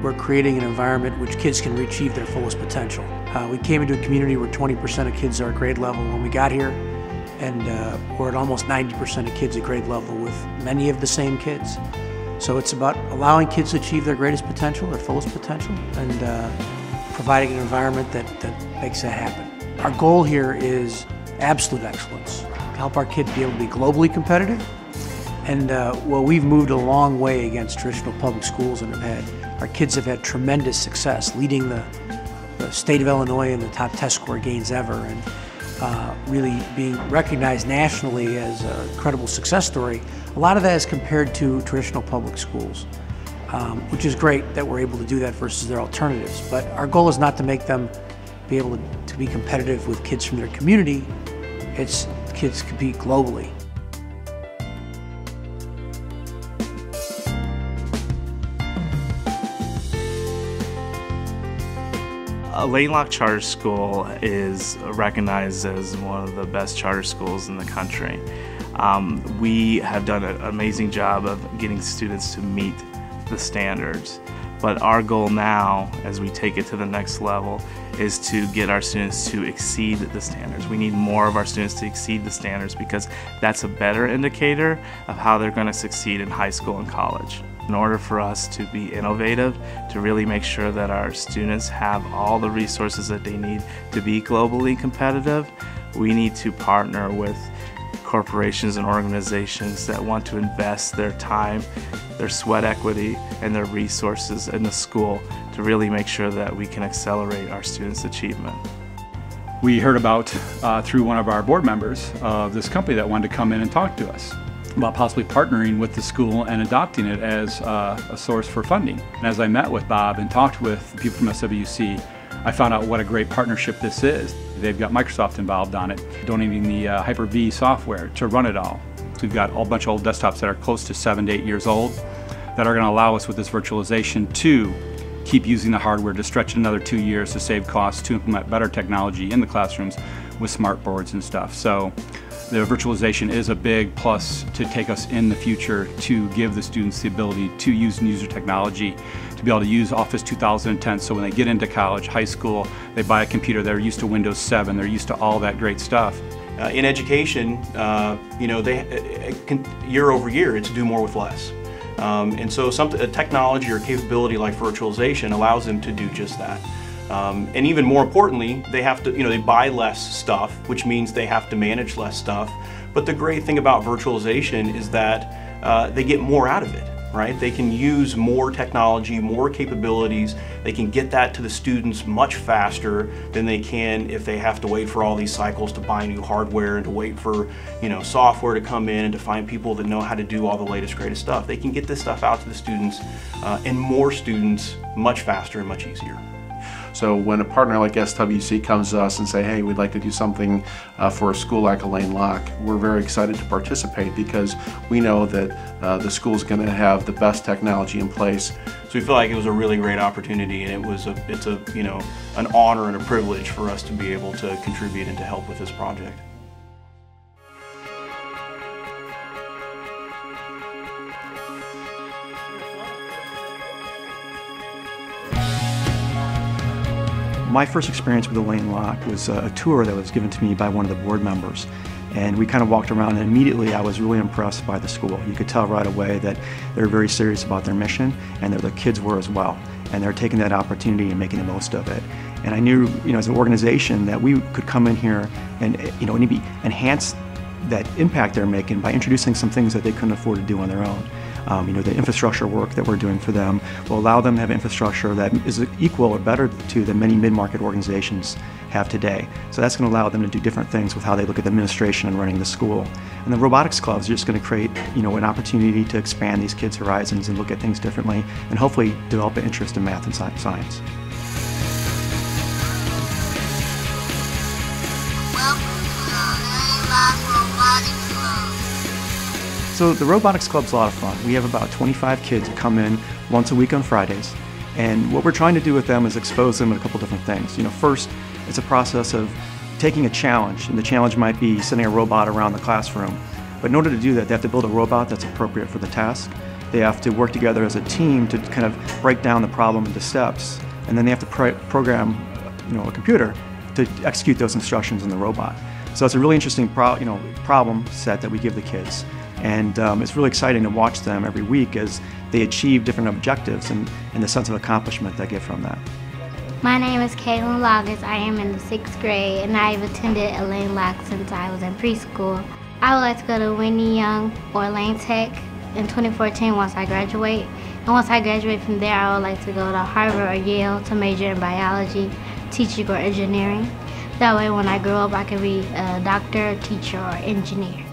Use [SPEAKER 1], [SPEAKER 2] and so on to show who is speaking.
[SPEAKER 1] we're creating an environment which kids can achieve their fullest potential. We came into a community where 20% of kids are at grade level when we got here, and we're at almost 90% of kids at grade level with many of the same kids. So it's about allowing kids to achieve their greatest potential, their fullest potential, and providing an environment that makes that happen. Our goal here is absolute excellence, help our kids be able to be globally competitive. And well, we've moved a long way against traditional public schools, and our kids have had tremendous success, leading the state of Illinois in the top test score gains ever, and really being recognized nationally as a credible success story. A lot of that is compared to traditional public schools, which is great that we're able to do that versus their alternatives. But our goal is not to make them be able to be competitive with kids from their community. It's kids compete globally.
[SPEAKER 2] Alain Locke Charter School is recognized as one of the best charter schools in the country. We have done an amazing job of getting students to meet the standards. But our goal now, as we take it to the next level, is to get our students to exceed the standards. We need more of our students to exceed the standards because that's a better indicator of how they're going to succeed in high school and college. In order for us to be innovative, to really make sure that our students have all the resources that they need to be globally competitive, we need to partner with corporations and organizations that want to invest their time, their sweat equity, and their resources in the school to really make sure that we can accelerate our students' achievement.
[SPEAKER 3] We heard about, through one of our board members, of this company that wanted to come in and talk to us about possibly partnering with the school and adopting it as a source for funding. And as I met with Bob and talked with people from SWC, I found out what a great partnership this is. They've got Microsoft involved on it, donating the Hyper-V software to run it all. So we've got a bunch of old desktops that are close to 7 to 8 years old that are going to allow us with this virtualization to keep using the hardware, to stretch it another 2 years, to save costs, to implement better technology in the classrooms with smart boards and stuff. So the virtualization is a big plus to take us in the future, to give the students the ability to use user technology, to be able to use Office 2010, so when they get into college, high school, they buy a computer, they're used to Windows 7, they're used to all that great stuff.
[SPEAKER 4] In education, you know, year over year, it's do more with less. And so a technology or capability like virtualization allows them to do just that. And even more importantly, they have to, they buy less stuff, which means they have to manage less stuff. But the great thing about virtualization is that they get more out of it, right? They can use more technology, more capabilities. They can get that to the students much faster than they can if they have to wait for all these cycles to buy new hardware and to wait for, software to come in and to find people that know how to do all the latest, greatest stuff. They can get this stuff out to the students and more students much faster and much easier.
[SPEAKER 5] So when a partner like SWC comes to us and say, hey, we'd like to do something for a school like Alain Locke, we're very excited to participate because we know that the school is going to have the best technology in place.
[SPEAKER 4] So we feel like it was a really great opportunity, and it's an honor and a privilege for us to be able to contribute and to help with this project.
[SPEAKER 6] My first experience with Alain Locke was a tour that was given to me by one of the board members. And we kind of walked around, and immediately I was really impressed by the school. You could tell right away that they're very serious about their mission, and that the kids were as well. And they're taking that opportunity and making the most of it. And I knew, as an organization, that we could come in here and, maybe enhance that impact they're making by introducing some things that they couldn't afford to do on their own. The infrastructure work that we're doing for them will allow them to have infrastructure that is equal or better to than many mid-market organizations have today. So that's going to allow them to do different things with how they look at the administration and running the school. And the robotics clubs are just going to create, an opportunity to expand these kids' horizons and look at things differently, and hopefully develop an interest in math and science. So the Robotics Club's a lot of fun. We have about 25 kids that come in once a week on Fridays. And what we're trying to do with them is expose them to a couple different things. First, it's a process of taking a challenge. And the challenge might be sending a robot around the classroom. But in order to do that, they have to build a robot that's appropriate for the task. They have to work together as a team to kind of break down the problem into steps, and then they have to program, a computer to execute those instructions in the robot. So it's a really interesting problem set that we give the kids, and it's really exciting to watch them every week as they achieve different objectives and the sense of accomplishment they get from that.
[SPEAKER 7] My name is Alain Locke. I am in the 6th grade, and I've attended Alain Locke since I was in preschool. I would like to go to Whitney Young or Lane Tech in 2014 once I graduate. And once I graduate from there, I would like to go to Harvard or Yale to major in biology, teaching, or engineering. That way when I grow up, I can be a doctor, teacher, or engineer.